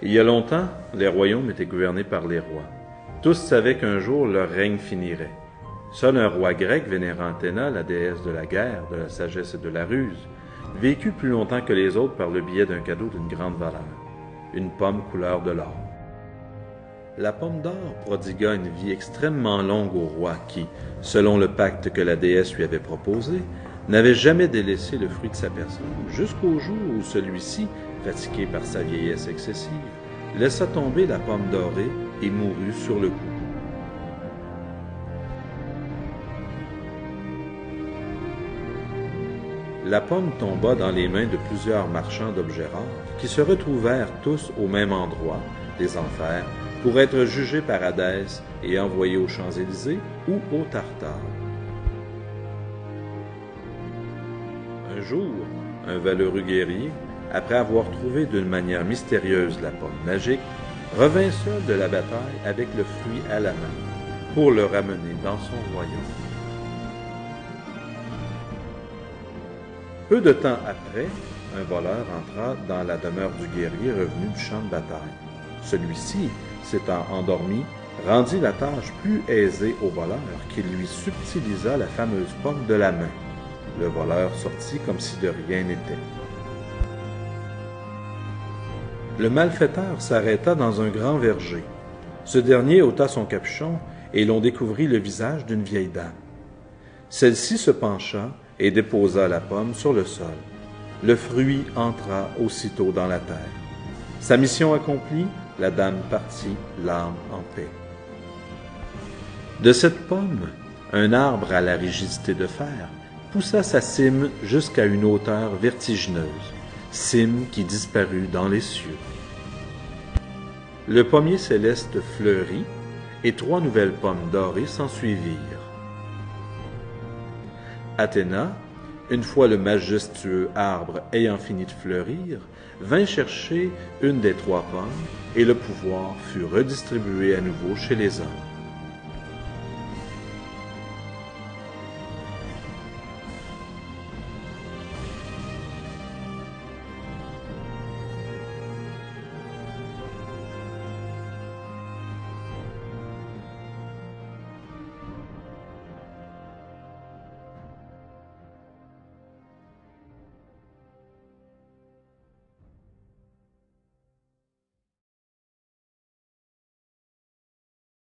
Il y a longtemps, les royaumes étaient gouvernés par les rois. Tous savaient qu'un jour leur règne finirait. Seul un roi grec vénérant Athéna, la déesse de la guerre, de la sagesse et de la ruse, vécut plus longtemps que les autres par le biais d'un cadeau d'une grande valeur, une pomme couleur de l'or. La pomme d'or prodigua une vie extrêmement longue au roi qui, selon le pacte que la déesse lui avait proposé, n'avait jamais délaissé le fruit de sa personne, jusqu'au jour où celui-ci, fatigué par sa vieillesse excessive, laissa tomber la pomme dorée et mourut sur le coup. La pomme tomba dans les mains de plusieurs marchands d'objets rares qui se retrouvèrent tous au même endroit, les Enfers, pour être jugés par Hadès et envoyés aux Champs-Élysées ou au Tartare. Un jour, un valeureux guerrier, après avoir trouvé d'une manière mystérieuse la pomme magique, revint seul de la bataille avec le fruit à la main, pour le ramener dans son royaume. Peu de temps après, un voleur entra dans la demeure du guerrier revenu du champ de bataille. Celui-ci, s'étant endormi, rendit la tâche plus aisée au voleur, qui lui subtilisa la fameuse pomme de la main. Le voleur sortit comme si de rien n'était. Le malfaiteur s'arrêta dans un grand verger. Ce dernier ôta son capuchon et l'on découvrit le visage d'une vieille dame. Celle-ci se pencha et déposa la pomme sur le sol. Le fruit entra aussitôt dans la terre. Sa mission accomplie, la dame partit, l'âme en paix. De cette pomme, un arbre à la rigidité de fer poussa sa cime jusqu'à une hauteur vertigineuse, cime qui disparut dans les cieux. Le pommier céleste fleurit, et 3 nouvelles pommes dorées s'ensuivirent. Athéna, une fois le majestueux arbre ayant fini de fleurir, vint chercher une des 3 pommes, et le pouvoir fut redistribué à nouveau chez les hommes.